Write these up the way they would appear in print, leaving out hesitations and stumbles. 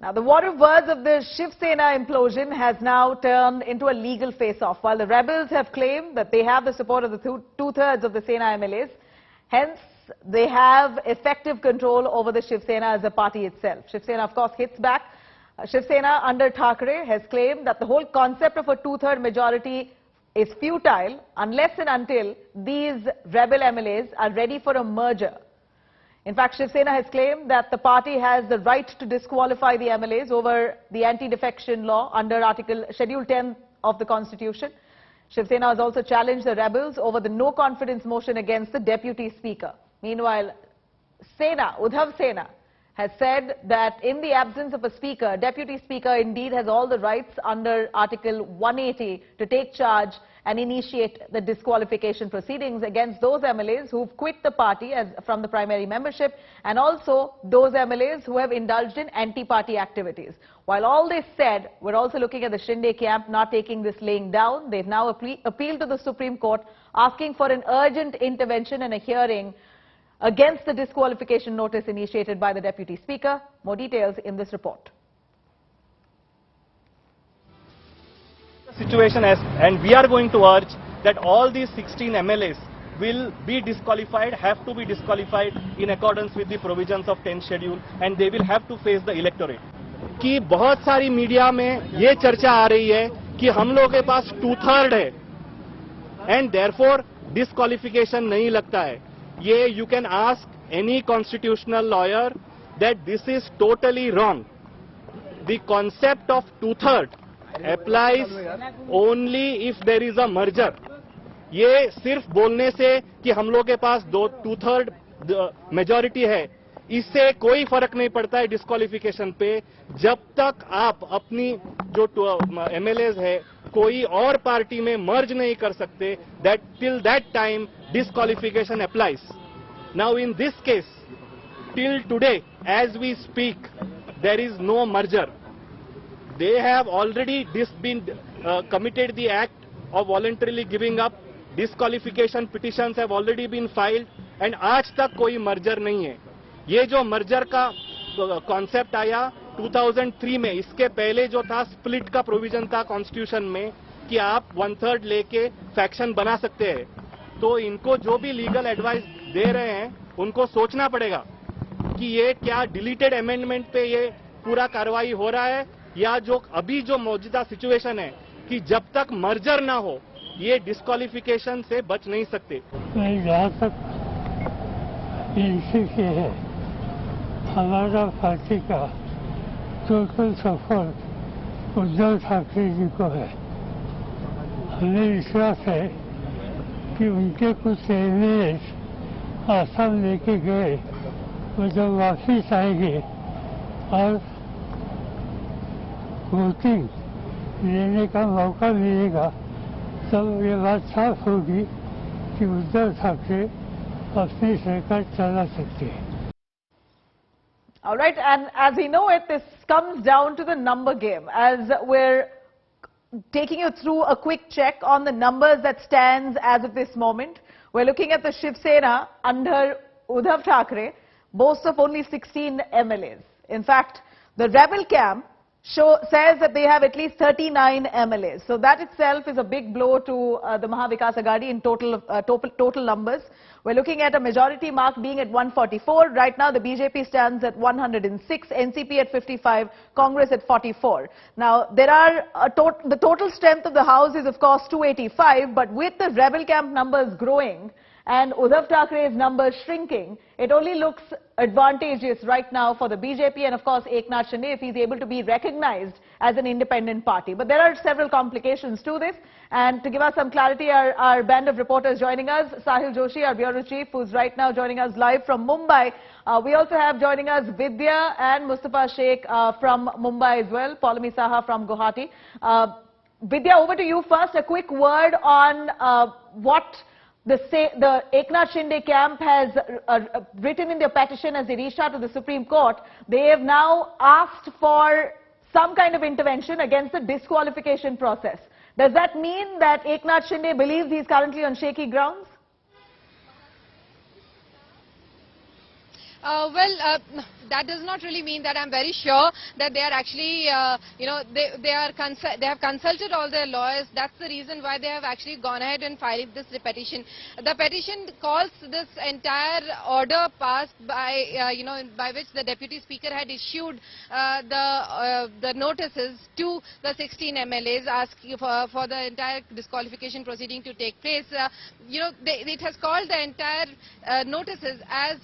Now, the war of words of the Shiv Sena implosion has now turned into a legal face-off. While the rebels have claimed that they have the support of the two-thirds of the Sena MLAs, hence they have effective control over the Shiv Sena as a party itself. Shiv Sena, of course, hits back. Shiv Sena under Thackeray has claimed that the whole concept of a two-third majority is futile unless and until these rebel MLAs are ready for a merger. In fact, Shiv Sena has claimed that the party has the right to disqualify the MLAs over the anti-defection law under Schedule 10 of the Constitution. Shiv Sena has also challenged the rebels over the no-confidence motion against the Deputy Speaker. Meanwhile, Uddhav Sena, has said that in the absence of a speaker, Deputy Speaker indeed has all the rights under Article 180 to take charge and initiate the disqualification proceedings against those MLAs who've quit the party from the primary membership, and also those MLAs who have indulged in anti-party activities. While all this said, we're also looking at the Shinde camp not taking this laying down. They've now appealed to the Supreme Court asking for an urgent intervention and a hearing against the disqualification notice initiated by the Deputy Speaker. More details in this report. The situation is, and we are going to urge that all these 16 MLAs will be disqualified, have to be disqualified in accordance with the provisions of 10th schedule, and they will have to face the electorate. कि बहुत सारी media में ये चर्चा आ रही है कि हम लोगों के पास 2/3 है and therefore disqualification नहीं लगता है. Yeah, you can ask any constitutional lawyer that this is totally wrong. The concept of 2/3 applies only if there is a merger. ये सिर्फ बोलने से कि हम लोग के पास 2/3 मेजॉरिटी है, इससे कोई फर्क नहीं पड़ता है डिस्क्वालिफिकेशन पे, जब तक आप अपनी जो MLAs है कोई और पार्टी में मर्ज नहीं कर सकते. That till that time disqualification applies. Now in this case, till today, as we speak, there is no merger. They have already committed the act of voluntarily giving up. Disqualification petitions have already been filed, and आज तक कोई merger नहीं है. ये जो merger का concept आया 2003 में, इसके पहले जो था split का provision था constitution में कि आप 1/3 लेके faction बना सकते हैं. तो इनको जो भी लीगल एडवाइस दे रहे हैं उनको सोचना पड़ेगा कि ये क्या डिलीटेड अमेंडमेंट पे ये पूरा कार्रवाई हो रहा है, या जो अभी जो मौजूदा सिचुएशन है कि जब तक मर्जर ना हो ये डिस्क्वालिफिकेशन से बच नहीं सकते. जहाँ तक इनसे है, हमारा पार्टी का टोटल सपोर्ट उद्धव ठाकरे जी को है. हमें विश्वास है कि उनके कुछ MLAs आसाम लेके गए, वो जब वापिस आएंगे और वोटिंग लेने का मौका मिलेगा, तब ये बात साफ होगी कि उद्धव ठाकरे अपनी सरकार चला सकते हैं. All right, and as we know it, this comes down to the number game. As we're taking you through a quick check on the numbers that stands as of this moment, we're looking at the Shiv Sena under Uddhav Thackeray boasts of only 16 MLAs. In fact, the rebel camp says that they have at least 39 MLAs. So that itself is a big blow to the Maha Vikas Aghadi in total numbers. We're looking at a majority mark being at 144. Right now, the BJP stands at 106, NCP at 55, Congress at 44. Now, there are the total strength of the House is, of course, 285, but with the rebel camp numbers growing and Uddhav Thackre's numbers shrinking, it only looks advantageous right now for the BJP and, of course, Eknath Shinde if he's able to be recognized as an independent party. But there are several complications to this. And to give us some clarity, our band of reporters joining us, Sahil Joshi, our bureau chief, who's right now joining us live from Mumbai. We also have joining us Vidya and Mustafa Sheikh from Mumbai as well, Paulami Saha from Guwahati. Vidya, over to you first. A quick word on what the Eknath Shinde camp has written in their petition as they reached out to the Supreme Court. They have now asked for some kind of intervention against the disqualification process. Does that mean that Eknath Shinde believes he is currently on shaky grounds? That does not really mean that I'm very sure that they are actually, they have consulted all their lawyers. That's the reason why they have actually gone ahead and filed this petition. The petition calls this entire order passed by, by which the Deputy Speaker had issued the notices to the 16 MLAs asking for the entire disqualification proceeding to take place. It has called the entire notices as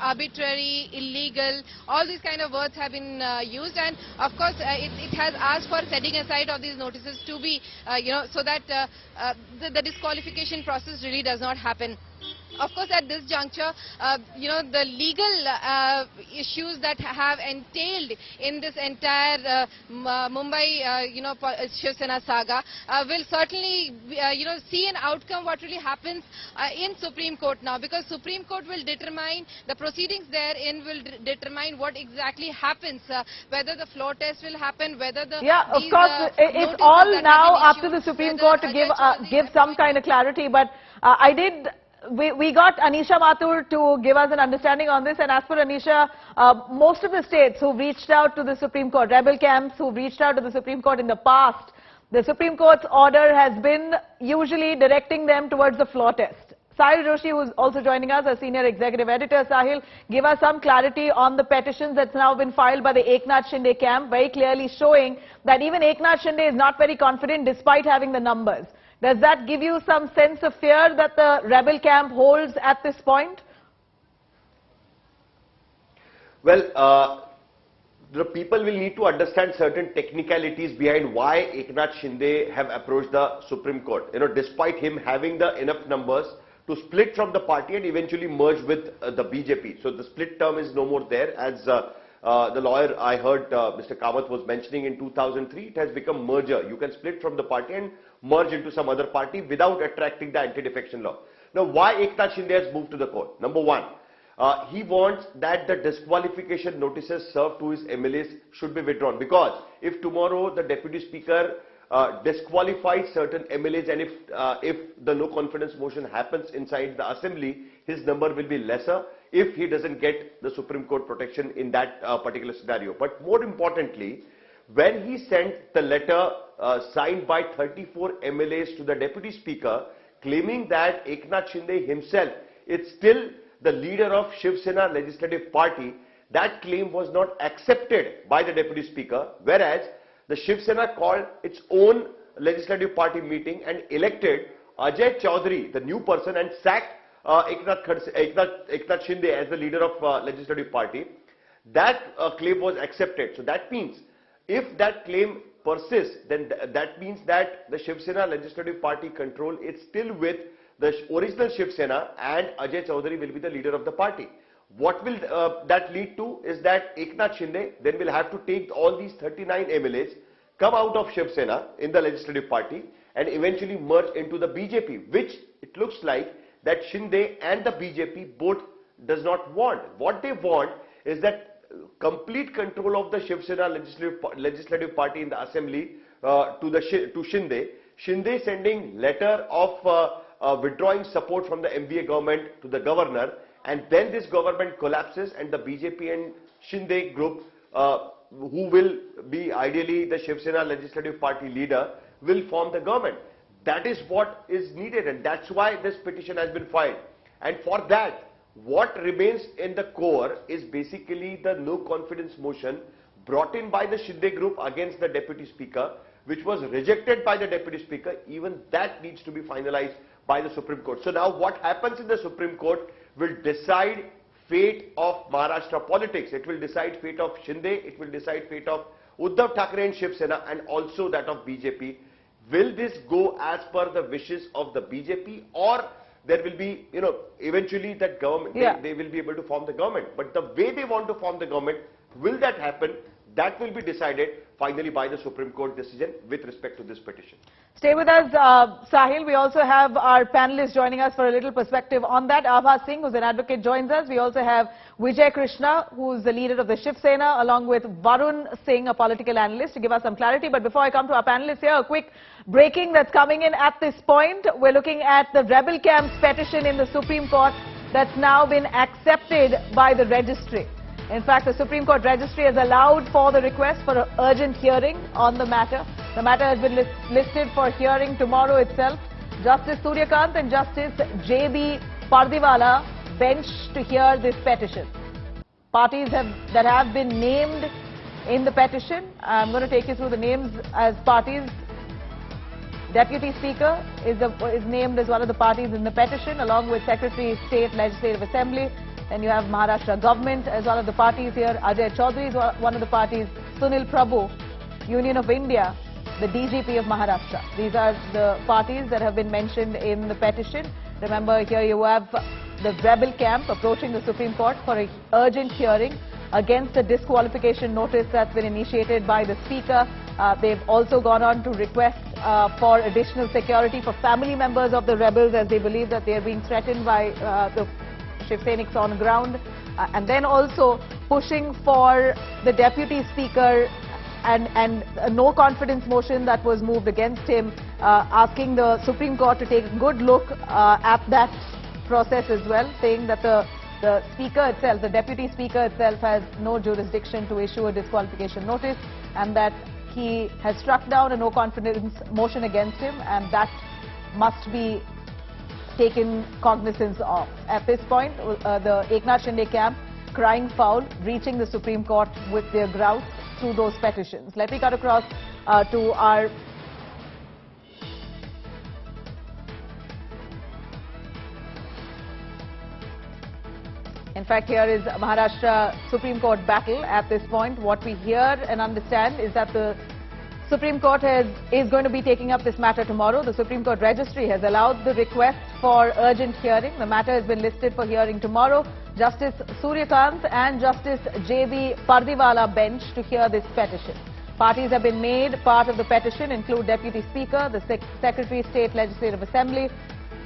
arbitrary, illegal. All these kind of words have been used, and of course it has asked for setting aside of these notices to be, so that the disqualification process really does not happen. Of course, at this juncture, the legal issues that have entailed in this entire Mumbai, Shiv Sena saga will certainly, see an outcome what really happens in Supreme Court now, because Supreme Court will determine the proceedings therein, will determine what exactly happens, whether the floor test will happen, whether the of course it's all now up to the Supreme Court to give some kind of clarity. But we got Anisha Mathur to give us an understanding on this, and as per Anisha, most of the states who reached out to the Supreme Court, rebel camps who reached out to the Supreme Court in the past, the Supreme Court's order has been usually directing them towards the floor test. Sahil Joshi, who is also joining us, as Senior Executive Editor. Sahil, give us some clarity on the petitions that's now been filed by the Eknath Shinde camp, very clearly showing that even Eknath Shinde is not very confident despite having the numbers. Does that give you some sense of fear that the rebel camp holds at this point? Well, the people will need to understand certain technicalities behind why Eknath Shinde have approached the Supreme Court. Despite him having the enough numbers to split from the party and eventually merge with the BJP. So the split term is no more there, as the lawyer I heard Mr. Kamath was mentioning in 2003, it has become merger. You can split from the party and merge into some other party without attracting the anti-defection law. Now, why Eknath Shinde has moved to the court? Number one, he wants that the disqualification notices served to his MLAs should be withdrawn, because if tomorrow the Deputy Speaker disqualifies certain MLAs, and if the no confidence motion happens inside the assembly, his number will be lesser if he doesn't get the Supreme Court protection in that particular scenario. But more importantly, when he sent the letter signed by 34 MLAs to the Deputy Speaker claiming that Eknath Shinde himself is still the leader of Shiv Sena Legislative Party, that claim was not accepted by the Deputy Speaker, whereas the Shiv Sena called its own Legislative Party meeting and elected Ajay Chaudhary, the new person, and sacked Eknath Shinde as the leader of Legislative Party. That claim was accepted. So that means if that claim persists, then that means that the Shiv Sena Legislative Party control is still with the original Shiv Sena, and Ajay Chaudhary will be the leader of the party. What will that lead to is that Eknath Shinde then will have to take all these 39 MLAs, come out of Shiv Sena in the Legislative Party and eventually merge into the BJP, which it looks like that Shinde and the BJP both does not want. What they want is that complete control of the Shiv Sena Legislative Party in the assembly to Shinde. Shinde sending letter of withdrawing support from the MBA government to the governor, and then this government collapses and the BJP and Shinde group, who will be ideally the Shiv Sena Legislative Party leader, will form the government. That is what is needed, and that's why this petition has been filed. And for that, what remains in the core is basically the no confidence motion brought in by the Shinde group against the Deputy Speaker, which was rejected by the Deputy Speaker. Even that needs to be finalized by the Supreme Court. So now what happens in the Supreme Court will decide fate of Maharashtra politics. It will decide fate of Shinde, it will decide fate of Uddhav Thackeray and Shiv Sena, and also that of BJP. Will this go as per the wishes of the BJP, or there will be, eventually that government, they will be able to form the government. But the way they want to form the government, will that happen? That will be decided finally by the Supreme Court decision with respect to this petition. Stay with us, Sahil. We also have our panelists joining us for a little perspective on that. Abha Singh, who's an advocate, joins us. We also have Vijay Krishna, who's the leader of the Shiv Sena, along with Varun Singh, a political analyst, to give us some clarity. But before I come to our panelists here, a quick breaking that's coming in at this point. We're looking at the rebel camp's petition in the Supreme Court that's now been accepted by the registry. In fact, the Supreme Court registry has allowed for the request for an urgent hearing on the matter. The matter has been listed for hearing tomorrow itself. Justice Suryakant and Justice J.B. Pardiwala bench to hear this petition. Parties that have been named in the petition. I'm going to take you through the names as parties. Deputy Speaker is named as one of the parties in the petition, along with Secretary of State Legislative Assembly. Then you have Maharashtra Government as one of the parties here. Ajay Chaudhary is one of the parties. Sunil Prabhu, Union of India, the DGP of Maharashtra. These are the parties that have been mentioned in the petition. Remember, here you have the rebel camp approaching the Supreme Court for an urgent hearing against a disqualification notice that's been initiated by the Speaker. They've also gone on to request for additional security for family members of the rebels, as they believe that they are being threatened by the shivseniks on ground, and then also pushing for the Deputy Speaker and a no confidence motion that was moved against him, asking the Supreme Court to take a good look at that process as well, saying that the Speaker itself, the Deputy Speaker itself, has no jurisdiction to issue a disqualification notice, and that he has struck down a no confidence motion against him, and that must be taken cognizance of. At this point, the Eknath Shinde camp crying foul, reaching the Supreme Court with their grouse through those petitions. Let me cut across to our In fact, here is Maharashtra Supreme Court battle at this point. What we hear and understand is that the Supreme Court is going to be taking up this matter tomorrow. The Supreme Court registry has allowed the request for urgent hearing. The matter has been listed for hearing tomorrow. Justice Suryakant and Justice J.B. Pardiwala bench to hear this petition. Parties have been made part of the petition include Deputy Speaker, the Secretary of State Legislative Assembly,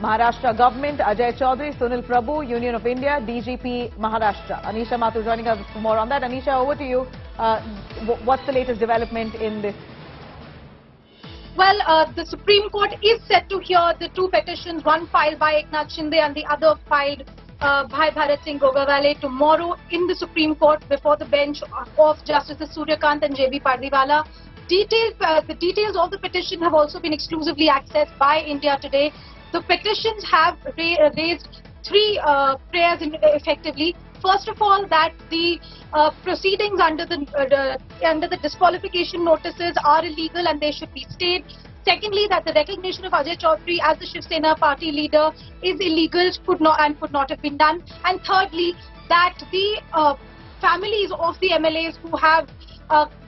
Maharashtra Government, Ajay Chaudhary, Sunil Prabhu, Union of India, DGP Maharashtra. Anisha Mathur joining us for more on that. Anisha, over to you. What's the latest development in this? Well, the Supreme Court is set to hear the two petitions, one filed by Eknath Shinde and the other filed by Bharat Singh Gogawale tomorrow in the Supreme Court before the bench of Justices Suryakant and J.B. Pardiwala. The details of the petition have also been exclusively accessed by India Today. The petitions have raised three prayers effectively. First of all, that the proceedings under the disqualification notices are illegal and they should be stayed. Secondly, that the recognition of Ajay Chaudhary as the Shiv Sena party leader is illegal, could not have been done. And thirdly, that the families of the MLAs who have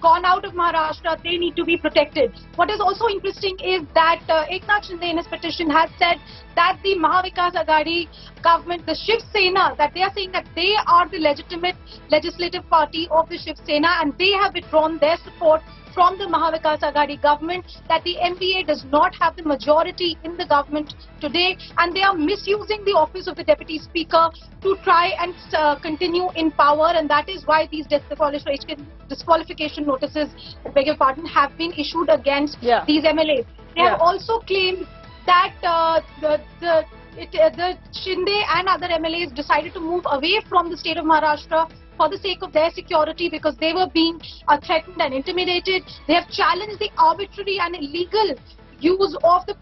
gone out of Maharashtra, they need to be protected. What is also interesting is that Eknath Shinde in his petition has said that the Mahavikas Aghadi government, the Shiv Sena, that they are saying that they are the legitimate legislative party of the Shiv Sena and they have withdrawn their support from the Mahavikas Aghadi government, that the MPA does not have the majority in the government today and they are misusing the office of the Deputy Speaker to try and continue in power, and that is why these disqualification notices, I beg your pardon, have been issued against these MLAs. They have also claimed that the Shinde and other MLAs decided to move away from the state of Maharashtra for the sake of their security because they were being threatened and intimidated. They have challenged the arbitrary and illegal use of the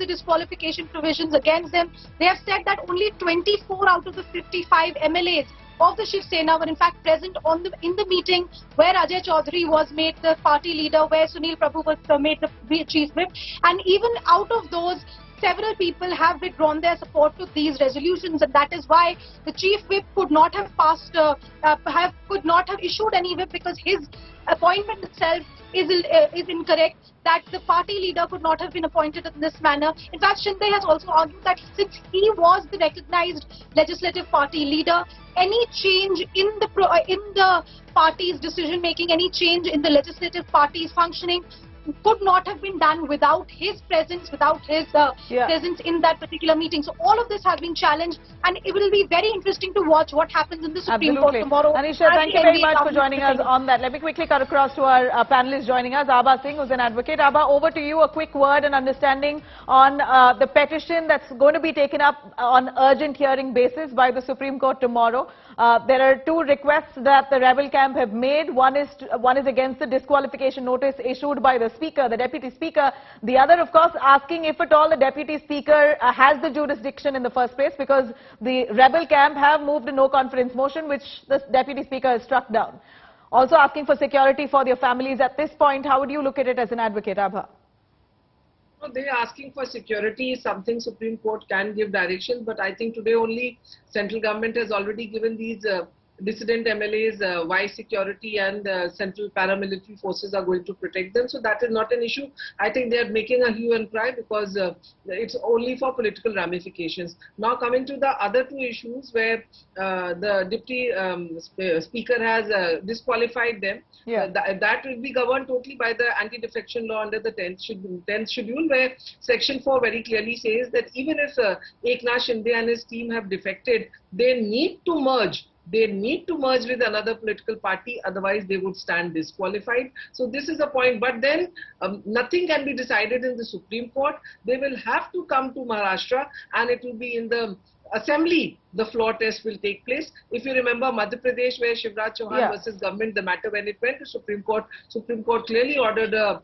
disqualification provisions against them. They have said that only 24 out of the 55 MLAs of the Shiv Sena were in fact present in the meeting where Ajay Chaudhary was made the party leader, where Sunil Prabhu was made the chief whip, and even out of those, several people have withdrawn their support to these resolutions, and that is why the chief whip could not have could not have issued any whip because his appointment itself is incorrect, that the party leader could not have been appointed in this manner. In fact, Shinde has also argued that since he was the recognized legislative party leader, any change in the party's decision making, any change in the legislative party's functioning could not have been done without his presence, without his presence in that particular meeting. So all of this has been challenged, and it will be very interesting to watch what happens in the Supreme Court tomorrow. Anisha, thank you very much for joining us on that. Let me quickly cut across to our panelists joining us. Abha Singh, who's an advocate. Abha, over to you. A quick word and understanding on the petition that's going to be taken up on urgent hearing basis by the Supreme Court tomorrow. There are two requests that the rebel camp have made. One is against the disqualification notice issued by the Speaker, the Deputy Speaker. The other, of course, asking if at all the Deputy Speaker has the jurisdiction in the first place, because the rebel camp have moved a no-confidence motion, which the Deputy Speaker has struck down. Also asking for security for their families at this point. How would you look at it as an advocate, Abha? They are asking for security is something Supreme Court can give direction, but I think today only central government has already given these dissident MLAs why security and central paramilitary forces are going to protect them. So that is not an issue. I think they are making a hue and cry because it's only for political ramifications. Now coming to the other two issues where the Deputy Speaker has disqualified them, that will be governed totally by the anti-defection law under the 10th schedule, where Section 4 very clearly says that even if Eknath Shinde and his team have defected, they need to merge. They need to merge with another political party, otherwise they would stand disqualified. So this is a point. But then nothing can be decided in the Supreme Court. They will have to come to Maharashtra, and it will be in the Assembly the floor test will take place. If you remember Madhya Pradesh, where Shivraj Chauhan versus government, the matter when it went to Supreme Court clearly ordered a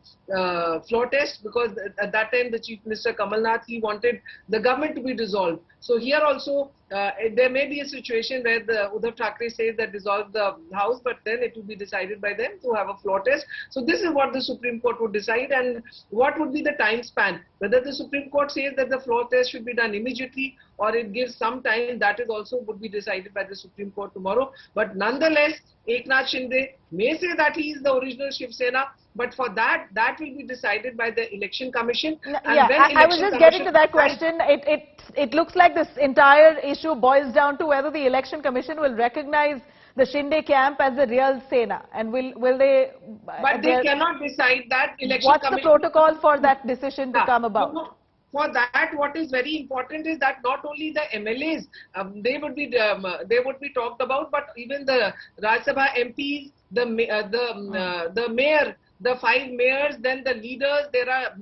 floor test, because at that time the Chief Minister Kamal Nath, he wanted the government to be dissolved. So here also there may be a situation where the Uddhav Thackeray says that dissolve the house, but then it will be decided by them to have a floor test. So this is what the Supreme Court would decide, and what would be the time span. Whether the Supreme Court says that the floor test should be done immediately or it gives some time, that is also would be decided by the Supreme Court tomorrow. But nonetheless, Eknath Shinde may say that he is the original Shiv Sena, but for that will be decided by the Election Commission. And I was just getting to that question. It looks like this entire issue boils down to whether the Election Commission will recognize the Shinde camp as the real Sena, and will they? But they cannot decide that. What's the protocol for that decision to come about? For that, what is very important is that not only the MLAs, they would be talked about, but even the Rajya Sabha MPs, the mayor, the 5 mayors, then the leaders. There are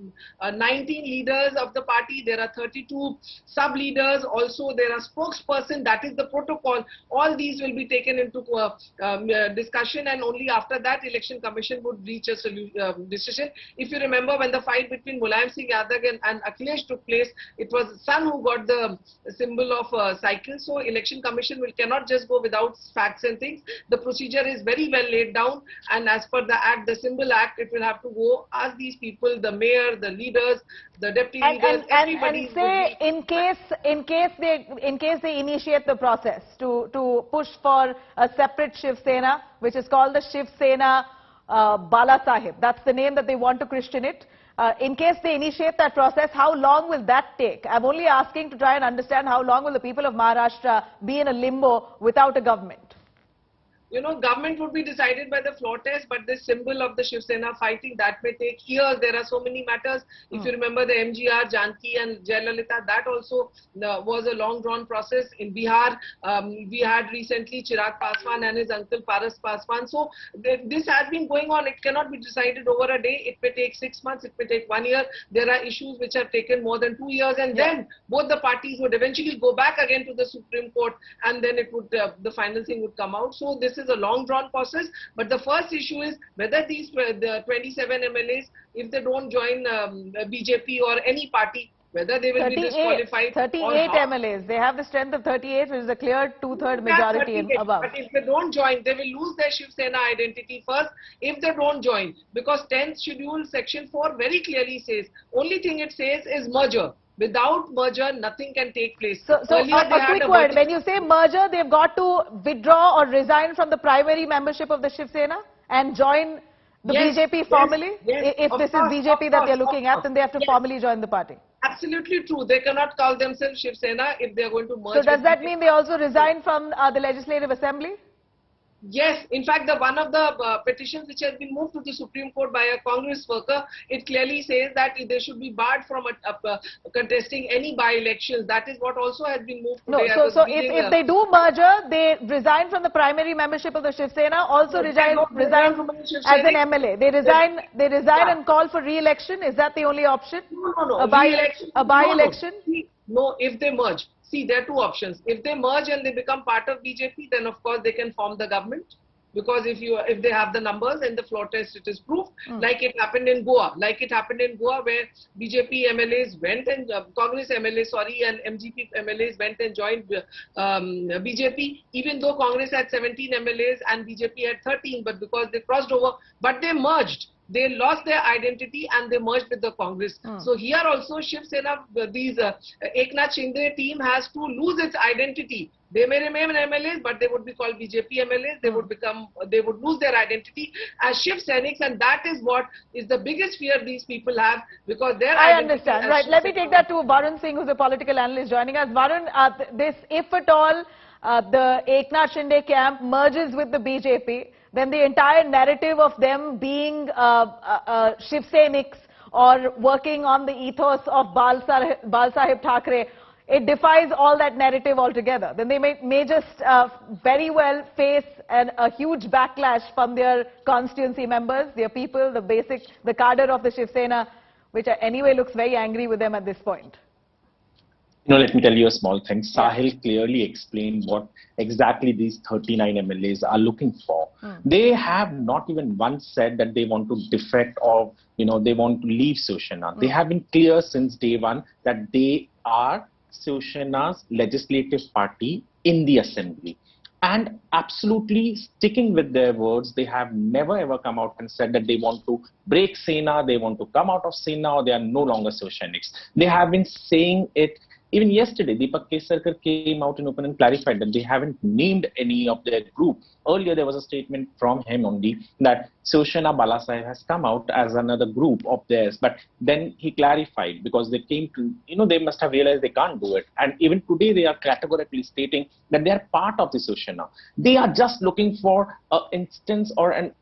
19 leaders of the party. There are 32 sub-leaders. Also, there are spokesperson. That is the protocol. All these will be taken into discussion, and only after that, Election Commission would reach a decision. If you remember, when the fight between Mulayam Singh Yadav and Akhilesh took place, it was son who got the symbol of cycle. So, Election Commission cannot just go without facts and things. The procedure is very well laid down, and as per the Act, the Symbol Act, it will have to go ask these people, the mayor, the leaders, the deputy leaders, everybody. And say in case they initiate the process to push for a separate Shiv Sena, which is called the Shiv Sena Bala Sahib. That's the name that they want to christen it. In case they initiate that process, how long will that take? I'm only asking to try and understand how long will the people of Maharashtra be in a limbo without a government. You know, government would be decided by the floor test, but the symbol of the Shiv Sena fighting, that may take years. There are so many matters. If you remember the MGR, Janki and Jayalalitha, that also was a long drawn process. In Bihar, we had recently Chirag Paswan and his uncle Paras Paswan. So this has been going on. It cannot be decided over a day. It may take 6 months. It may take 1 year. There are issues which have taken more than 2 years, and then both the parties would eventually go back again to the Supreme Court, and then it would the final thing would come out. So this is a long drawn process, but the first issue is whether these the 27 MLAs, if they don't join BJP or any party, whether they will be disqualified. 38 MLAs. They have the strength of 38, which is a clear 2/3 majority and above. But if they don't join, they will lose their Shiv Sena identity first if they don't join, because 10th schedule section 4 very clearly says, only thing it says is merger. Without merger, nothing can take place. So a quick word. When you say merger, they've got to withdraw or resign from the primary membership of the Shiv Sena and join the BJP formally? If this is BJP that they're looking at, then they have to formally join the party. Absolutely true. They cannot call themselves Shiv Sena if they are going to merge. So does that mean they also resign from the Legislative Assembly? Yes, in fact, one of the petitions which has been moved to the Supreme Court by a Congress worker, it clearly says that they should be barred from contesting any by-elections. That is what also has been moved No, today. so if they do merger, they resign from the primary membership of the Shiv Sena, also resign as an MLA. They resign and call for re-election. Is that the only option? No. A by-election? No, if they merge. See, there are two options. If they merge and they become part of BJP, then of course they can form the government. Because if they have the numbers and the floor test, it is proof. Like it happened in Goa. Where BJP MLAs went and Congress MLAs, and MGP MLAs went and joined BJP. Even though Congress had 17 MLAs and BJP had 13, but because they crossed over, but they merged. They lost their identity and they merged with the Congress. So here also Shiv Sena, Eknath Shinde team has to lose its identity. They may remain MLAs, but they would be called BJP MLAs. They would lose their identity as Shiv Senics, and that is what is the biggest fear these people have, because their I identity. understand. Right. Let me take that to Varun Singh, who's a political analyst joining us. Varun, if at all the Eknath Shinde camp merges with the BJP, then the entire narrative of them being Shiv Senics or working on the ethos of Bal Sahib Thackeray, it defies all that narrative altogether. Then they may just very well face a huge backlash from their constituency members, their people, the cadre of the Shiv Sena, which anyway looks very angry with them at this point. Let me tell you a small thing. Sahil clearly explained what exactly these 39 MLAs are looking for. They have not even once said that they want to defect or, they want to leave Shivsena. They have been clear since day one that they are Shivsena's legislative party in the assembly. And absolutely sticking with their words, they have never ever come out and said that they want to break Sena, they want to come out of Sena, or they are no longer Shivsenics. They have been saying it. Even yesterday, Deepak Kesarkar came out in open and clarified that they haven't named any of their group. Earlier, there was a statement from him only that Shivsena Bala Sahib has come out as another group of theirs. But then he clarified, because they came to, they must have realized they can't do it. And even today, they are categorically stating that they are part of the Shivsena. They are just looking for an instance or an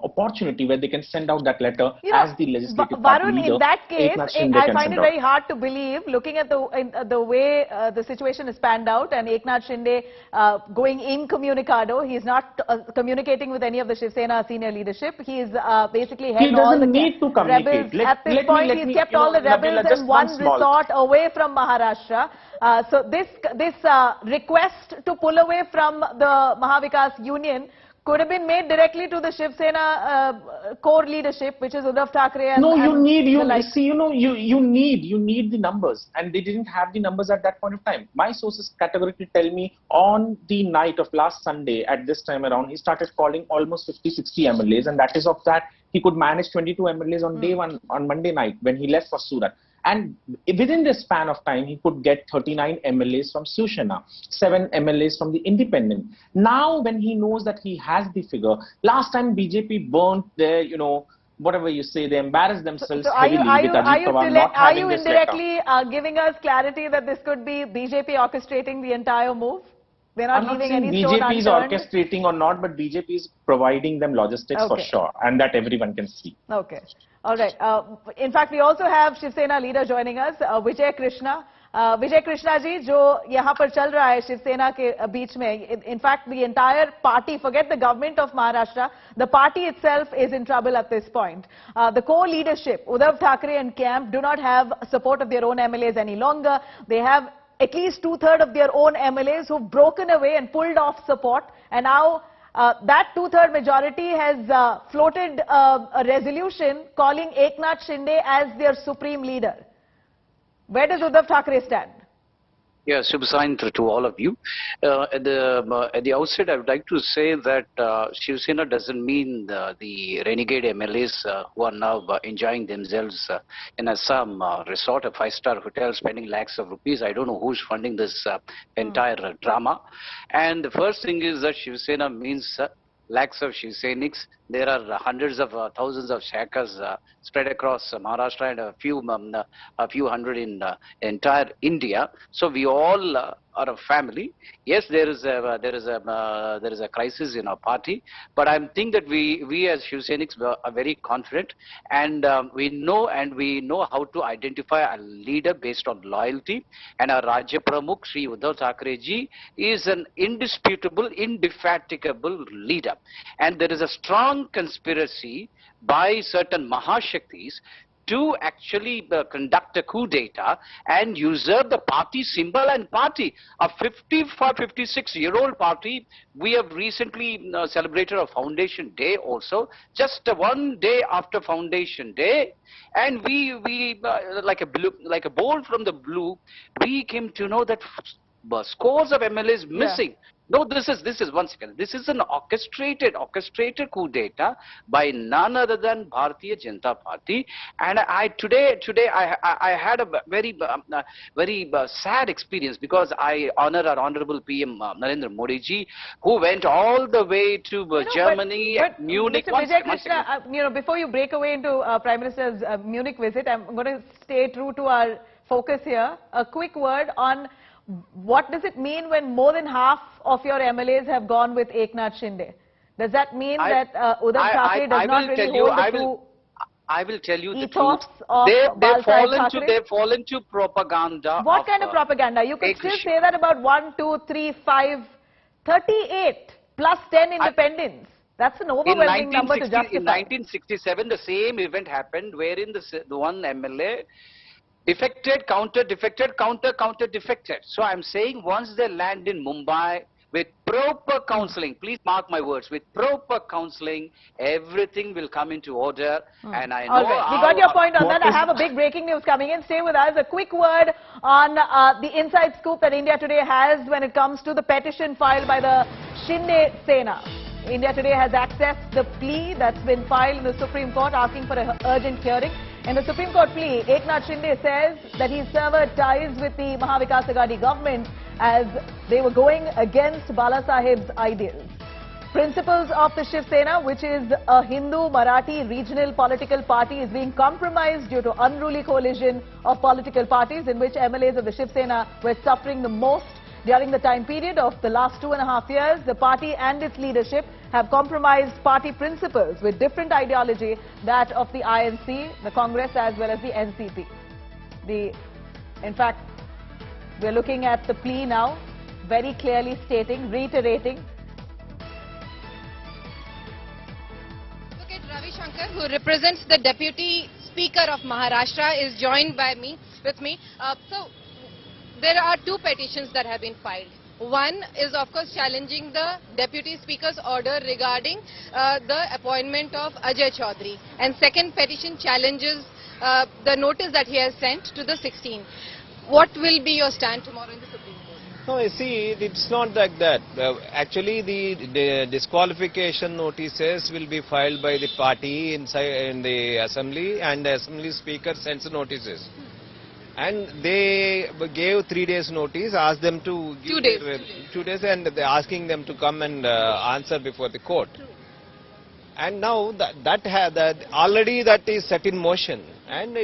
opportunity where they can send out that letter as the legislative party Varun, leader. In that case, I find it very hard to believe, looking at the way the situation is panned out, and Eknath Shinde going incommunicado. He's not communicating with any of the Shiv Sena senior leadership. He's basically held all the rebels. At this point, he's kept all the rebels in one resort away from Maharashtra. So this request to pull away from the Mahavikas Union could have been made directly to the Shiv Sena core leadership, which is Uddhav Thackeray and you need the numbers, and they didn't have the numbers at that point of time. My sources categorically tell me on the night of last Sunday, at this time around, he started calling almost 50-60 MLAs, and that is of that he could manage 22 MLAs on day one, on Monday night when he left for Surat. And within this span of time, he could get 39 MLAs from Shivsena, 7 MLAs from the Independent. Now, when he knows that he has the figure, last time BJP burnt their, whatever you say, they embarrassed themselves heavily with Ajay Chaudhary not having this letter. Are you indirectly giving us clarity that this could be BJP orchestrating the entire move? They're not leaving any stone unturned. BJP is orchestrating or not, but BJP is providing them logistics for sure, and that everyone can see. Okay. All right. In fact, we also have Shiv Sena leader joining us, Vijay Krishna. Vijay Krishna ji, jo yahan par chal raha hai Shiv Sena ke beech mein. In fact, the entire party, forget the government of Maharashtra, the party itself is in trouble at this point. The core leadership, Uddhav Thackeray and camp, do not have support of their own MLAs any longer. They have at least 2/3 of their own MLAs who've broken away and pulled off support, and now that 2/3 majority has floated a resolution calling Eknath Shinde as their supreme leader. Where does Uddhav Thackeray stand? Yeah, Shivsena to all of you. At the outset, I would like to say that Shivsena doesn't mean the renegade MLAs who are now enjoying themselves in some resort, a 5-star hotel, spending lakhs of rupees. I don't know who's funding this entire drama. And the first thing is that Shivsena means lakhs of Shivsenics, there are hundreds of thousands of shakers spread across Maharashtra and a few hundred in entire India. So we all are a family. Yes, there is a crisis in our party, but I think that we as Shivseniks are very confident, and we know how to identify a leader based on loyalty. And our Rajya Pramukh, Shri Uddhav Thackeray ji, is an indisputable, indefatigable leader. And there is a strong conspiracy by certain Mahashaktis to actually conduct a coup d'etat and usurp the party symbol and party. A 56-year-old party. We have recently celebrated a foundation day also, just one day after foundation day, and we like a bolt from the blue, we came to know that scores of MLAs missing. Yeah. No, this is one second. This is an orchestrated coup d'etat by none other than Bharatiya Janata Party. And today I had a very sad experience, because I honor our honorable PM Narendra Modi ji, who went all the way to Germany, but Munich. Mr. Vijay Krishna, before you break away into Prime Minister's Munich visit, I'm going to stay true to our focus here. A quick word on what does it mean when more than half of your MLAs have gone with Eknath Shinde? Does that mean that Uddhav Thackeray does not really hold the true I will tell you the ethos truth. Of They've fallen to propaganda. What kind of propaganda? You could still say that about 1, 2, 3, 5, 38 plus 10 independents. That's an overwhelming number to justify. In 1967, the same event happened, wherein the one MLA defected, counter defected, counter defected. So I'm saying once they land in Mumbai with proper counseling, please mark my words, with proper counseling, everything will come into order. And I know... All right. We got your point on that. I have a big breaking news coming in. Stay with us. A quick word on the inside scoop that India Today has when it comes to the petition filed by the Shinde Sena. India Today has accessed the plea that's been filed in the Supreme Court asking for an urgent hearing. In the Supreme Court plea, Eknath Shinde says that he severed ties with the Mahavikas Aghadi government as they were going against Bala Saheb's ideals. Principles of the Shiv Sena, which is a Hindu Marathi regional political party, is being compromised due to unruly coalition of political parties in which MLAs of the Shiv Sena were suffering the most. During the time period of the last 2.5 years, the party and its leadership have compromised party principles with different ideology, that of the INC, the Congress as well as the NCP. In fact, we're looking at the plea now, very clearly stating, reiterating. Look at Ravi Shankar, who represents the Deputy Speaker of Maharashtra, is joined with me. So there are two petitions that have been filed. One is, of course, challenging the Deputy Speaker's order regarding the appointment of Ajay Chaudhary. And second petition challenges the notice that he has sent to the 16. What will be your stand tomorrow in the Supreme Court? No, you see, it's not like that. Actually, the disqualification notices will be filed by the party in the assembly, and the assembly speaker sends notices. And they gave 3 days notice, asked them to give 2 days, and they're asking them to come and answer before the court. And now already that is set in motion, and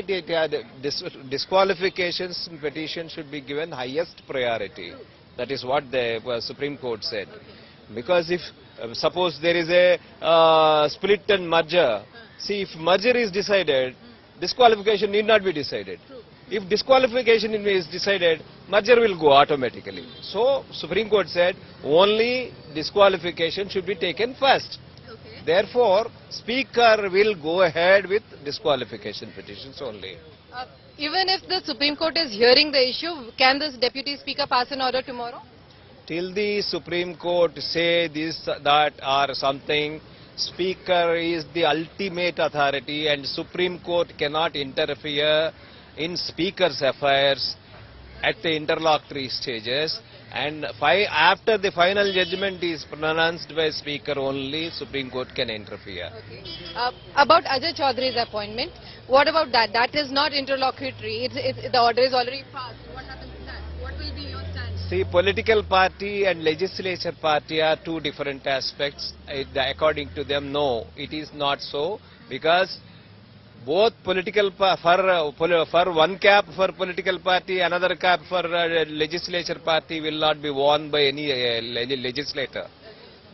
disqualifications petition should be given highest priority. That is what the Supreme Court said. Because if suppose there is a split and merger, see, if merger is decided, disqualification need not be decided. If disqualification is decided, merger will go automatically. So, Supreme Court said only disqualification should be taken first. Okay. Therefore, Speaker will go ahead with disqualification petitions only. Even if the Supreme Court is hearing the issue, can this Deputy Speaker pass an order tomorrow? Till the Supreme Court say this, that or something, Speaker is the ultimate authority, and Supreme Court cannot interfere in Speaker's affairs at the interlocutory stages, and after the final judgment is pronounced by Speaker only, Supreme Court can interfere. Okay. About Ajay Chaudhary's appointment, what about that? That is not interlocutory. The order is already passed. What happens to that? What will be your stance? See, political party and legislature party are two different aspects. According to them, no, it is not so, because both political for one cap for political party, another cap for legislature party will not be worn by any legislator.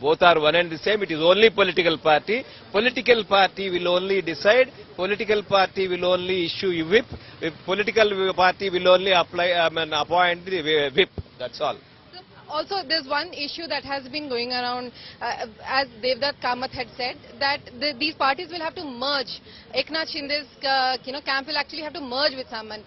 Both are one and the same. It is only political party. Political party will only decide. Political party will only issue a whip. Political party will only appoint the whip. That's all. Also, there's one issue that has been going around, as Devdutt Kamath had said, that these parties will have to merge. Eknath Shinde's camp will actually have to merge with someone.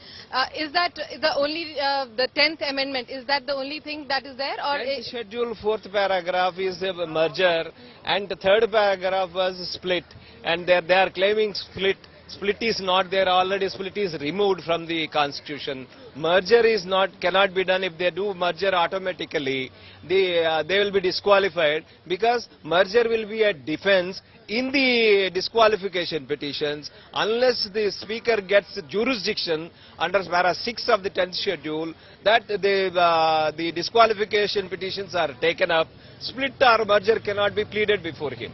Is that the only, the 10th amendment, is that the only thing that is there? Or Schedule 4th paragraph is a merger, and the 3rd paragraph was split, and they are claiming split. Split is not there already. Split is removed from the constitution. Merger is cannot be done. If they do merger automatically, they will be disqualified, because merger will be a defense in the disqualification petitions unless the speaker gets jurisdiction under para 6 of the 10th schedule that the disqualification petitions are taken up. Split or merger cannot be pleaded before him.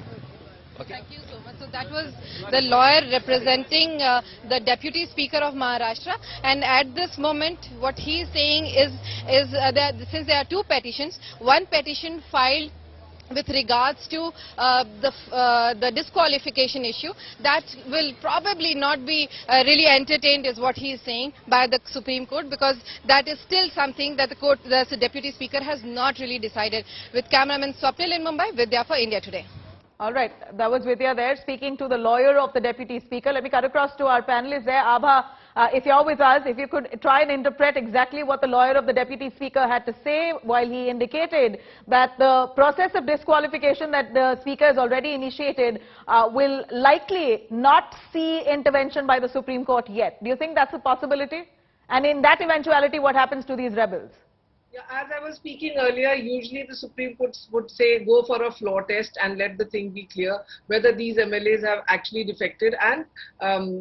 Okay. Thank you so much. So that was the lawyer representing the Deputy Speaker of Maharashtra, and at this moment what he is saying is that since there are two petitions, one petition filed with regards to the disqualification issue, that will probably not be really entertained, is what he is saying, by the Supreme Court, because that is still something that the Deputy Speaker has not really decided. With cameraman Futile in Mumbai, Vidya for India Today. All right, that was Vidya there speaking to the lawyer of the Deputy Speaker. Let me cut across to our panelists there. Abha, if you're with us, if you could try and interpret exactly what the lawyer of the Deputy Speaker had to say, while he indicated that the process of disqualification that the Speaker has already initiated will likely not see intervention by the Supreme Court yet. Do you think that's a possibility? And in that eventuality, what happens to these rebels? Yeah, as I was speaking earlier, usually the Supreme Court would say go for a floor test and let the thing be clear whether these MLAs have actually defected and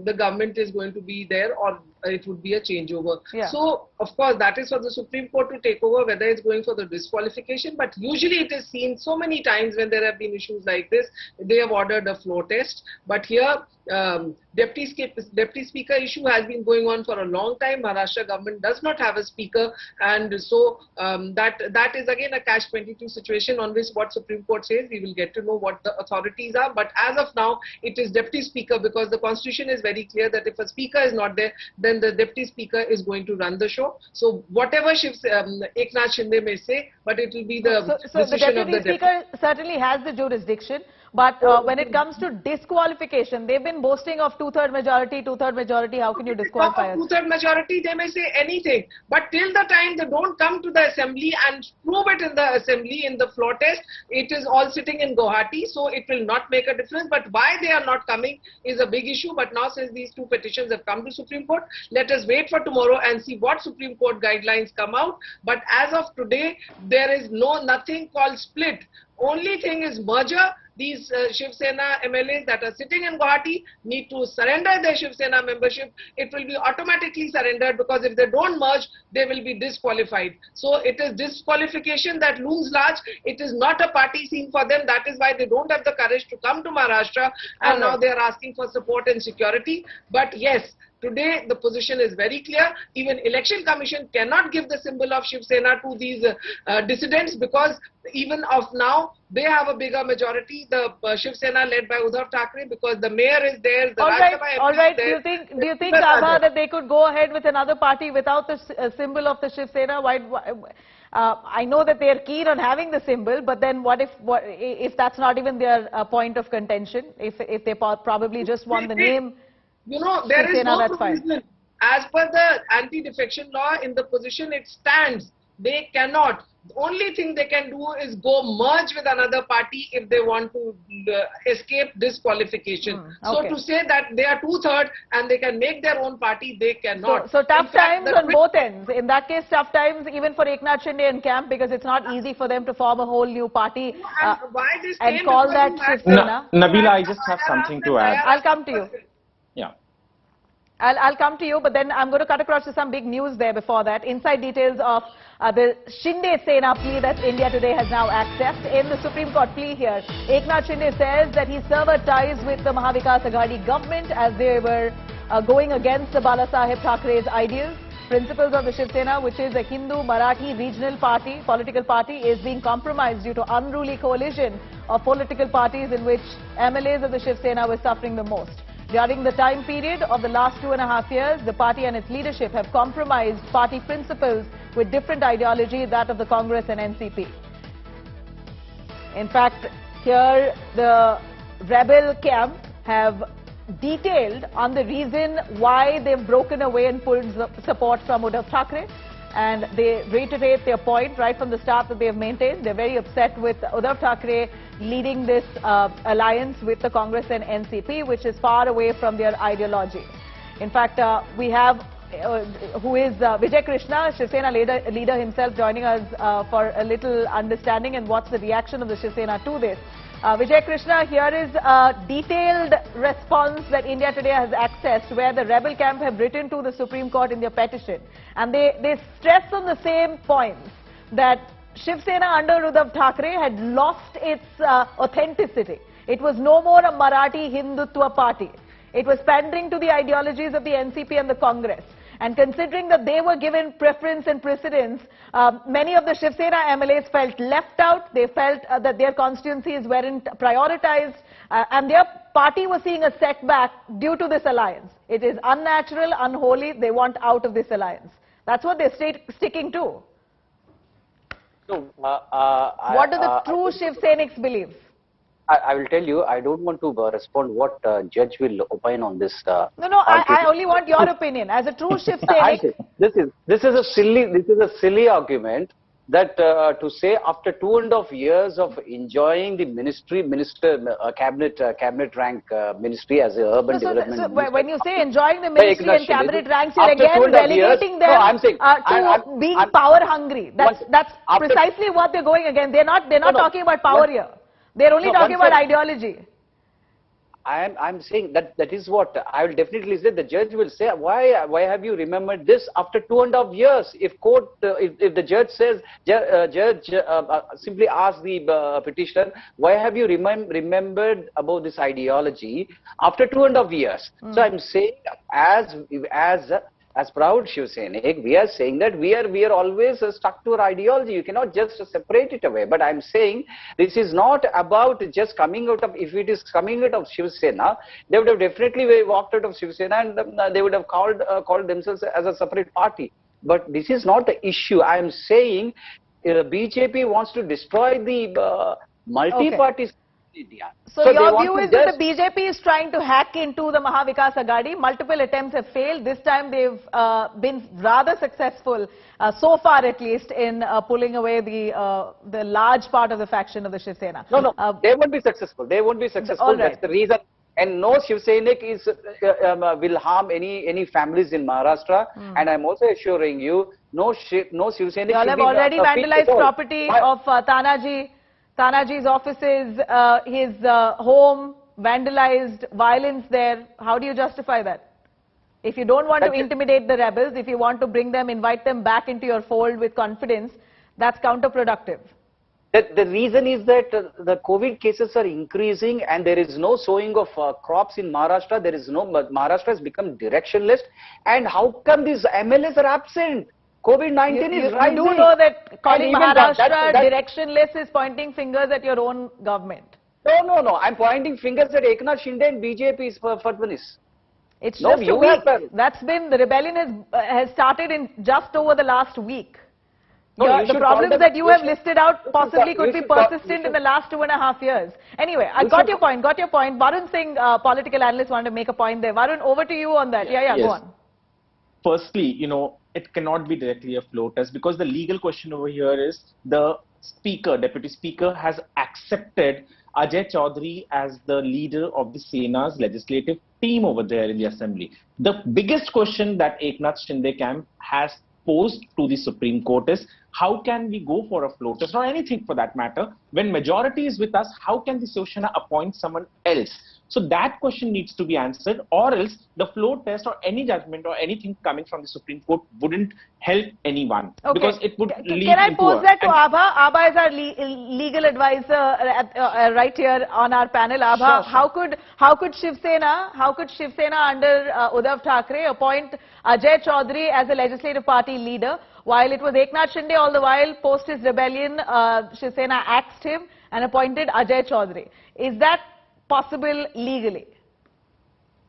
the government is going to be there, or it would be a changeover. Yeah. So, of course, that is for the Supreme Court to take over whether it's going for the disqualification. But usually it is seen so many times when there have been issues like this, they have ordered a floor test. But here, Deputy Speaker issue has been going on for a long time. Maharashtra government does not have a speaker, and so that is again a catch-22 situation on which what Supreme Court says, we will get to know what the authorities are. But as of now, it is Deputy Speaker, because the Constitution is very clear that if a speaker is not there, then the Deputy Speaker is going to run the show. So whatever Eknath Shinde may say, but it will be the decision of the Deputy Speaker certainly has the jurisdiction. But when it comes to disqualification, they've been boasting of two-third majority. How can you disqualify us? Two-third majority, they may say anything. But till the time they don't come to the assembly and prove it in the assembly in the floor test, it is all sitting in Guwahati, so it will not make a difference. But why they are not coming is a big issue. But now, since these two petitions have come to Supreme Court, let us wait for tomorrow and see what Supreme Court guidelines come out. But as of today, there is nothing called split. Only thing is merger. These Shiv Sena MLAs that are sitting in Guwahati need to surrender their Shiv Sena membership. It will be automatically surrendered, because if they don't merge, they will be disqualified. So it is disqualification that looms large. It is not a party scene for them. That is why they don't have the courage to come to Maharashtra, and now they are asking for support and security. But yes, today the position is very clear. Even Election Commission cannot give the symbol of Shiv Sena to these dissidents, because even of now they have a bigger majority. The Shiv Sena led by Uddhav Thackeray, because the mayor is there. All right. Do you think, Abha, that they could go ahead with another party without the symbol of the Shiv Sena? I know that they are keen on having the symbol, but then what if that's not even their point of contention? If they probably just want the name. You know, there is no provision. As per the anti-defection law, in the position it stands, they cannot. The only thing they can do is go merge with another party if they want to escape disqualification. Okay. So to say that they are two-third and they can make their own party, they cannot. So tough times on both ends. In that case, tough times even for Eknath Shinde and camp, because it's not easy for them to form a whole new party and call that Shiv Sena. Nabila, I just have something to add. I'll come to you. Yeah. I'll come to you, but then I'm going to cut across to some big news there before that. Inside details of the Shinde Sena plea that India Today has now accessed. In the Supreme Court plea here, Eknath Shinde says that he severed ties with the Mahavikas Aghadi government as they were going against the Balasaheb Thackre's ideals. Principles of the Shiv Sena, which is a Hindu Marathi regional party, political party, is being compromised due to unruly coalition of political parties in which MLAs of the Shiv Sena were suffering the most. During the time period of the last 2.5 years, the party and its leadership have compromised party principles with different ideology, that of the Congress and NCP. In fact, here the rebel camp have detailed on the reason why they've broken away and pulled support from Uddhav Thackeray, and they reiterate their point right from the start that they have maintained. They're very upset with Uddhav Thackeray leading this alliance with the Congress and NCP, which is far away from their ideology. In fact, we have who is Vijay Krishna, Shiv Sena leader himself, joining us for a little understanding and what's the reaction of the Shiv Sena to this. Vijay Krishna, here is a detailed response that India Today has accessed, where the rebel camp have written to the Supreme Court in their petition. And they stress on the same points, that Shiv Sena under Uddhav Thackeray had lost its authenticity. It was no more a Marathi Hindutva party. It was pandering to the ideologies of the NCP and the Congress. And considering that they were given preference and precedence, many of the Shiv Sena MLAs felt left out. They felt that their constituencies weren't prioritized, and their party was seeing a setback due to this alliance. It is unnatural, unholy. They want out of this alliance. That's what they're sticking to. So, what do the true Shiv Senics believe? I will tell you, I don't want to respond what judge will opine on this. No, I only want your opinion as a true Shiv Senic. This is a silly argument that to say after 2.5 years of enjoying the cabinet rank ministry as a urban development. So when you say enjoying the ministry and cabinet ranks, you're again relegating them to being power hungry. That's precisely what they're going again. They're not talking about power here. They're only talking about ideology. I'm saying that is what I will definitely say. The judge will say, why have you remembered this after 2.5 years? If court, if the judge says, simply ask the petitioner, why have you remembered about this ideology after 2.5 years? So I'm saying, as proud Shiv Senic, we are saying that we are always stuck to our ideology. You cannot just separate it away. But I'm saying this is not about just coming out of, if it is coming out of Shiv Sena, they would have definitely walked out of Shiv Sena and they would have called themselves as a separate party. But this is not the issue. I am saying BJP wants to destroy the multi-party India. So your view is that the BJP is trying to hack into the Mahavikas Aghadi. Multiple attempts have failed. This time they've been rather successful, so far at least, in pulling away the large part of the faction of the Shiv Sena. No, they won't be successful. They won't be successful. Right. That's the reason. And no Shiv Senic will harm any families in Maharashtra. And I'm also assuring you, no Shiv Senic. You all have already vandalized property of Tanaji's offices, his home, vandalized, violence there. How do you justify that? If you don't want to intimidate the rebels, if you want to bring them, invite them back into your fold with confidence, that's counterproductive. The reason is that the COVID cases are increasing and there is no sowing of crops in Maharashtra. Maharashtra has become directionless. And how come these MLAs are absent? COVID-19 is rising. You do know that calling Maharashtra directionless is pointing fingers at your own government. No. I'm pointing fingers at Eknath Shinde and BJP's Fadvanis. It's just a week. That's been, the rebellion has started in just over the last week. The problems that you have listed out possibly could be persistent in the last 2.5 years. Anyway, I got your point. Varun Singh, political analyst, wanted to make a point there. Varun, over to you on that. Yeah, go on. Firstly, it cannot be directly a floor test because the legal question over here is the speaker, deputy speaker, has accepted Ajay Chaudhary as the leader of the Sena's legislative team over there in the assembly. The biggest question that Eknath Shinde camp has posed to the Supreme Court is how can we go for a floor test or anything for that matter? When majority is with us, how can the Shiv Sena appoint someone else? So that question needs to be answered, or else the floor test or any judgment or anything coming from the Supreme Court wouldn't help anyone, because it would lead Can I into pose that to Abha? Abha is our legal advisor right here on our panel. Abha, Sure. how could Shiv Sena under Uddhav Thackeray appoint Ajay Chaudhary as a legislative party leader, while it was Eknath Shinde all the while post his rebellion, Shiv Sena axed him and appointed Ajay Chaudhary? Is that possible legally?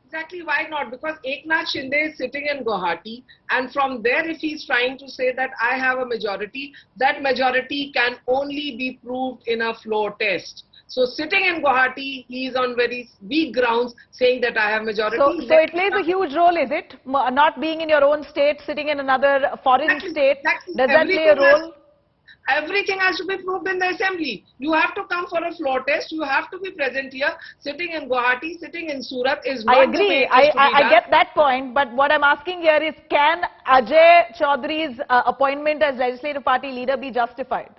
Exactly, why not? Because Eknath Shinde is sitting in Guwahati, and from there if he is trying to say that I have a majority, that majority can only be proved in a floor test. So sitting in Guwahati, he is on very weak grounds saying that I have majority. So it plays a huge role, is it? Not being in your own state, sitting in another foreign state, does that play a role? Everything has to be proved in the assembly. You have to come for a floor test. You have to be present here. Sitting in Guwahati, sitting in Surat is not the way it is to be done. I get that point, but what I'm asking here is, can Ajay Chaudhary's appointment as legislative party leader be justified?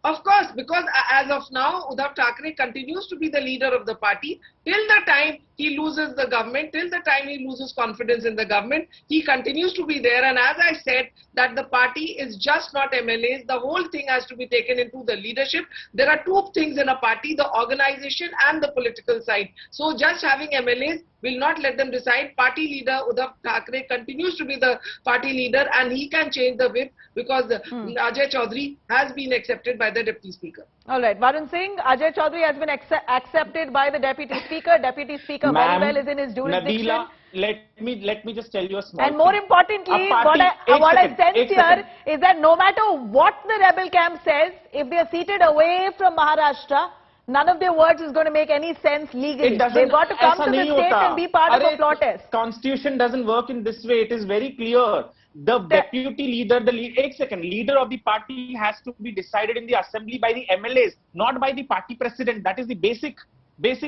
Of course, because as of now, Uddhav Thackeray continues to be the leader of the party till the time he loses the government, till the time he loses confidence in the government. He continues to be there, and as I said, that the party is just not MLAs. The whole thing has to be taken into the leadership. There are two things in a party, the organization and the political side. So just having MLAs will not let them decide. Party leader Uddhav Thackeray continues to be the party leader, and he can change the whip because Ajay Chaudhary has been accepted by the Deputy Speaker. All right, Varun Singh, Ajay Chaudhary has been accepted by the Deputy Speaker. Deputy Speaker very well is in his jurisdiction. Nabila, let me just tell you a small And more thing. importantly, what I sense here is that no matter what the rebel camp says, if they are seated away from Maharashtra, none of their words is going to make any sense legally. They've got to come to the state and be part of a floor test. Constitution doesn't work in this way. It is very clear. The deputy leader, leader of the party has to be decided in the assembly by the MLAs, not by the party president. That is the basic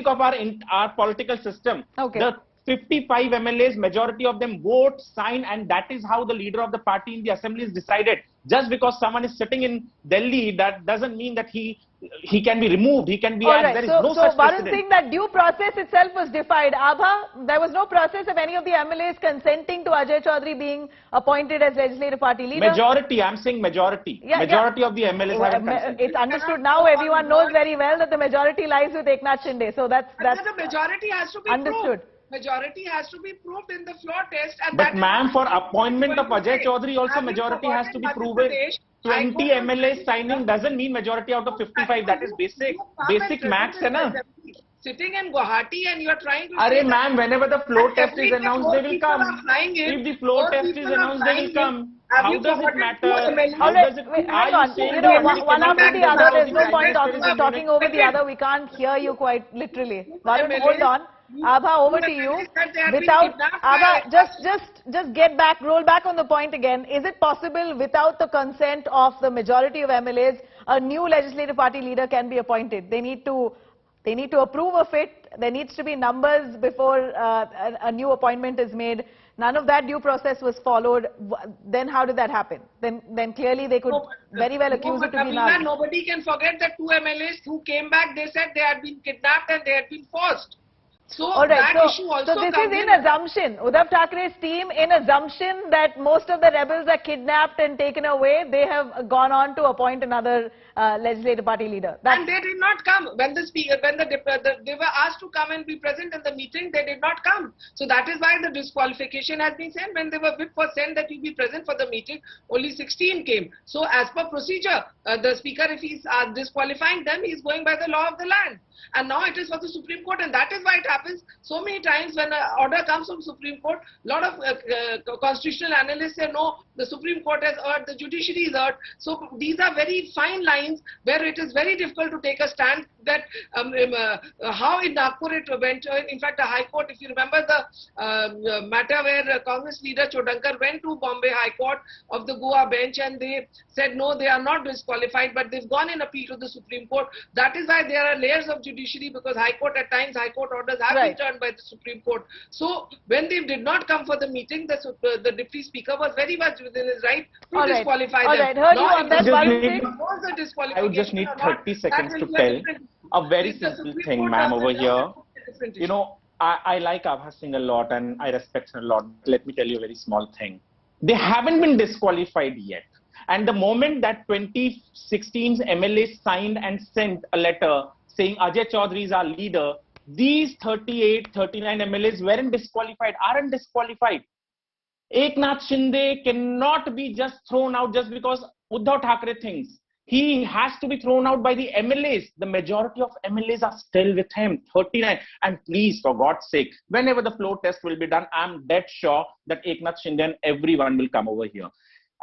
of our political system. Okay. The 55 MLAs, majority of them vote, sign, and that is how the leader of the party in the assembly is decided. Just because someone is sitting in Delhi, that doesn't mean that he can be removed, he can be asked. There is no such Varun precedent. Singh, that due process itself was defied. Abha, there was no process of any of the MLAs consenting to Ajay Chaudhary being appointed as legislative party leader. Majority, I'm saying majority. Majority of the MLAs haven't consented. It's understood now. Everyone knows very well that the majority lies with Eknath Shinde. So that's the majority has to be understood. Proved. Majority has to be proved in the floor test. And but ma'am, for appointment of Ajay Chaudhary also majority has to be proven. 20 MLAs signing doesn't mean majority out of 55. That is basic maths, hai na? Sitting in Guwahati and you are trying to say ma'am, whenever the floor test is announced, they will come. If the floor test is announced, they will come. How does it matter? How does it? Hang on. One after the other. There's no point talking over the other. We can't hear you quite literally. Varun, hold on. Abha, over to you. Abha, just roll back on the point again. Is it possible without the consent of the majority of MLAs, a new legislative party leader can be appointed? They need to approve of it. There needs to be numbers before a new appointment is made. None of that due process was followed. Then how did that happen? Then clearly they could very well accuse it to be null. Nobody can forget that 2 MLAs who came back, they said they had been kidnapped and they had been forced. So that issue also this is in assumption. Uddhav Thackeray's team, in assumption that most of the rebels are kidnapped and taken away, they have gone on to appoint another legislative party leader. And they did not come. When they were asked to come and be present in the meeting, they did not come. So that is why the disqualification has been sent. When they were whipped for sent that you be present for the meeting, only 16 came. So as per procedure, the speaker, if he's disqualifying them, he's going by the law of the land. And now it is for the Supreme Court, and that is why it happens so many times when an order comes from Supreme Court. A lot of constitutional analysts say no, the Supreme Court has erred, the judiciary is erred. So these are very fine lines where it is very difficult to take a stand. that how in Nagpur it went. In fact, the High Court, if you remember the matter where Congress leader Chodankar went to Bombay High Court of the Goa bench and they said no, they are not disqualified, but they've gone in appeal to the Supreme Court. That is why there are layers of judiciary, because High Court at times, High Court orders have been turned by the Supreme Court. So when they did not come for the meeting, the Deputy Speaker was very much within his right to disqualify them. Heard you on that. I would just need 30 seconds to tell a very simple thing, ma'am, over here. You know, I like Abha Singh a lot and I respect her a lot. Let me tell you a very small thing. They haven't been disqualified yet. And the moment that 2016's MLA signed and sent a letter saying Ajay Chaudhary is our leader, these 38, 39 MLAs weren't disqualified, aren't disqualified. Eknath Shinde cannot be just thrown out just because Uddhav Thackeray thinks. He has to be thrown out by the MLAs. The majority of MLAs are still with him, 39. And please, for God's sake, whenever the floor test will be done, I'm dead sure that Eknath Shinde and everyone will come over here.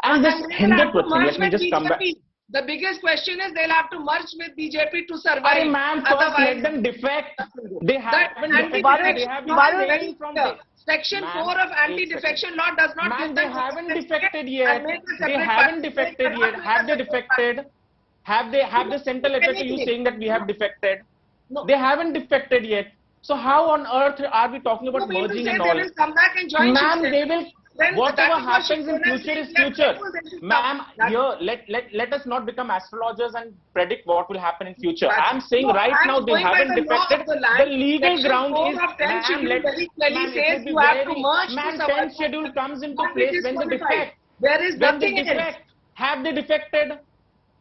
And this Hindu thing, let me just come back. The biggest question is they'll have to merge with BJP to survive. Ma'am, first let them defect. They haven't defected. Section 4 of anti-defection law does not give them. They haven't defected yet. They haven't defected yet. Have they defected? Have they sent a letter to you saying that we have defected? No. They haven't defected yet. So how on earth are we talking about merging and all? They will come back and join. Ma'am, they will. Whatever happens in future is future. Ma'am, here, let us not become astrologers and predict what will happen in future. I'm saying right now they haven't defected. The legal ground is, ma'am, it will be very, 10th schedule comes into place when they defect. There is nothing in it. Have they defected?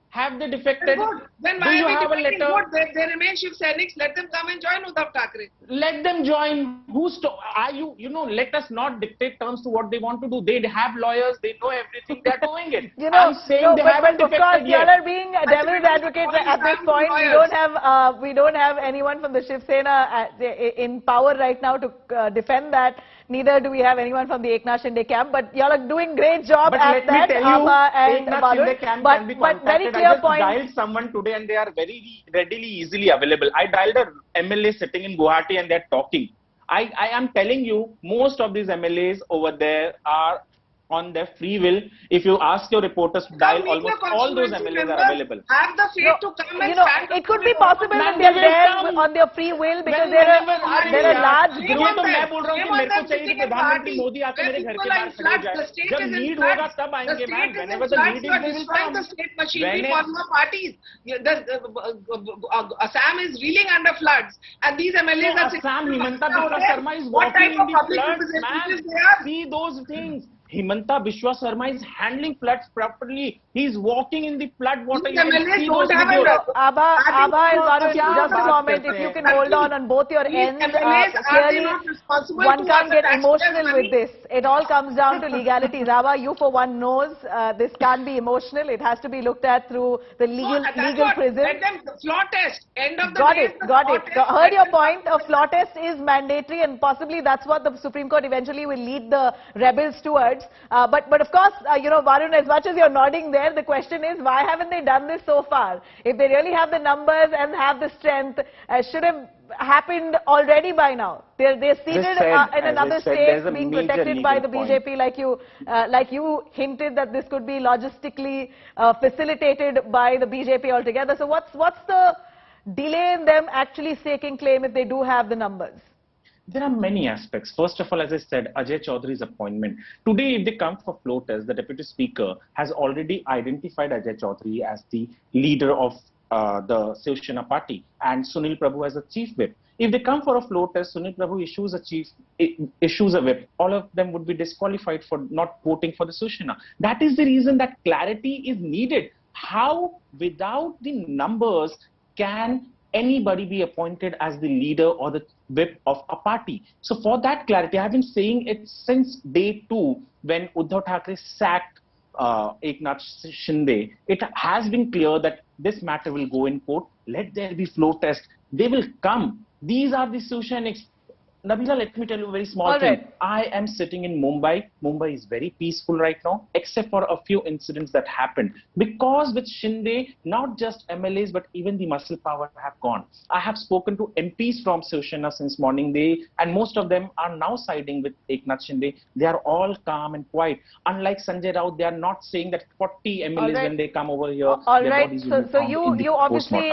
Have they defected? Then do you have a letter? They remain shivseniks. Let them come and join Uddhav Thackeray. Let them join. Let us not dictate terms to what they want to do. They have lawyers. They know everything. They're doing it. I'm saying they haven't defected yet. You are being devil's advocate at this point. We don't have anyone from the Shiv Sena in power right now to defend that. Neither do we have anyone from the Eknath Shinde camp, but y'all are doing great job at that, Abha and Varun. But very clear point. I just dialed someone today and they are very readily, easily available. I dialed a MLA sitting in Guwahati and they're talking. I am telling you, most of these MLAs over there are on their free will. If you ask your reporters to dial, almost all those MLAs are available. Have the faith to come and stand. It could be possible that they are there on their free will because there are large groups. Assam is reeling under floods and these MLAs are Assam, Himanta Biswa Sarma is walking in the floods, man. See those things. Himanta Biswa Sarma is handling floods properly. He is walking in the flood water. You can see those videos. Abha and Varun, just a moment. If you can hold on both your ends. Clearly, one can't get emotional with this. It all comes down to legalities. Abha, you for one knows this can't be emotional. It has to be looked at through the legal prism. Let them floor test. End of the day. Got it. Heard your point. A floor test is mandatory and possibly that's what the Supreme Court eventually will lead the rebels towards. But of course, Varun, as much as you're nodding there, the question is, why haven't they done this so far? If they really have the numbers and have the strength, should have happened already by now. They're seated in another state, being protected by the BJP, like you hinted that this could be logistically facilitated by the BJP altogether. So what's the delay in them actually staking claim if they do have the numbers? There are many aspects. First of all, as I said, Ajay Chaudhary's appointment. Today, if they come for floor test, the Deputy Speaker has already identified Ajay Chaudhary as the leader of the Shivsena party and Sunil Prabhu as the chief whip. If they come for a floor test, Sunil Prabhu issues a whip. All of them would be disqualified for not voting for the Shivsena. That is the reason that clarity is needed. How, without the numbers, can anybody be appointed as the leader or the whip of a party? So for that clarity, I have been saying it since day 2 when Uddhav Thackeray sacked Eknath Shinde. It has been clear that this matter will go in court. Let there be floor test. They will come. These are the Shivseniks. Nabila, let me tell you a very small thing. Right. I am sitting in Mumbai. Mumbai is very peaceful right now, except for a few incidents that happened. Because with Shinde, not just MLAs, but even the muscle power have gone. I have spoken to MPs from Shivsena since morning. And most of them are now siding with Eknath Shinde. They are all calm and quiet. Unlike Sanjay Raut, they are not saying that 40 MLAs when they come over here. All right. So you obviously,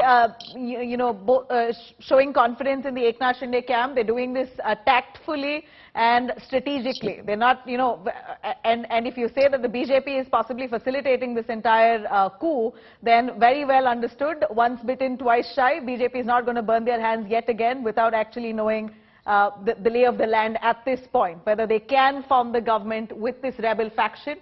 showing confidence in the Eknath Shinde camp. They're doing this tactfully and strategically. They're not, and if you say that the BJP is possibly facilitating this entire coup, then very well understood. Once bitten, twice shy. BJP is not going to burn their hands yet again without actually knowing the lay of the land at this point, whether they can form the government with this rebel faction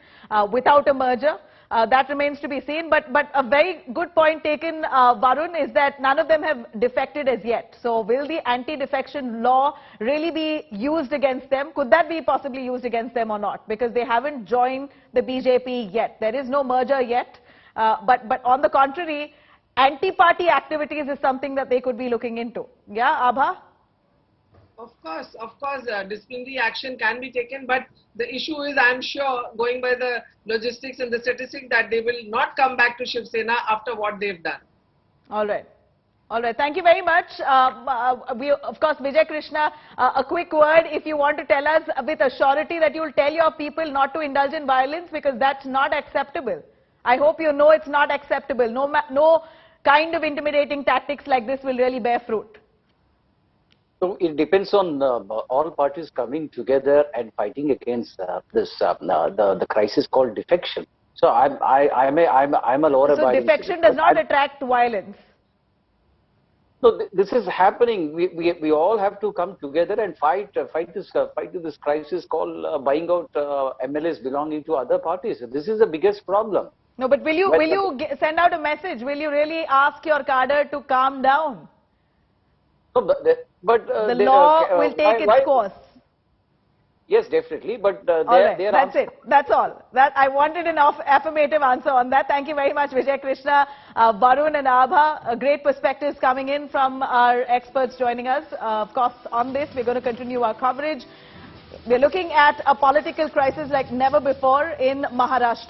without a merger. That remains to be seen. But a very good point taken, Varun, is that none of them have defected as yet. So will the anti-defection law really be used against them? Could that be possibly used against them or not? Because they haven't joined the BJP yet. There is no merger yet. But on the contrary, anti-party activities is something that they could be looking into. Yeah, Abha? Of course, disciplinary action can be taken, but the issue is, I'm sure, going by the logistics and the statistics, that they will not come back to Shiv Sena after what they've done. All right. All right. Thank you very much. Of course, Vijay Krishna, a quick word, if you want to tell us with a surety that you will tell your people not to indulge in violence, because that's not acceptable. I hope you know it's not acceptable. No kind of intimidating tactics like this will really bear fruit. So it depends on all parties coming together and fighting against the crisis called defection. So I'm a law-abiding. So defection does not attract violence. So this is happening. We all have to come together and fight this crisis called buying out MLAs belonging to other parties. This is the biggest problem. No, but will you send out a message? Will you really ask your cadre to calm down? No, the law will take its course. Yes, definitely. But that's it. That's all. I wanted an affirmative answer on that. Thank you very much, Vijay Krishna, Varun and Abha. Great perspectives coming in from our experts joining us. Of course, on this, we're going to continue our coverage. We're looking at a political crisis like never before in Maharashtra.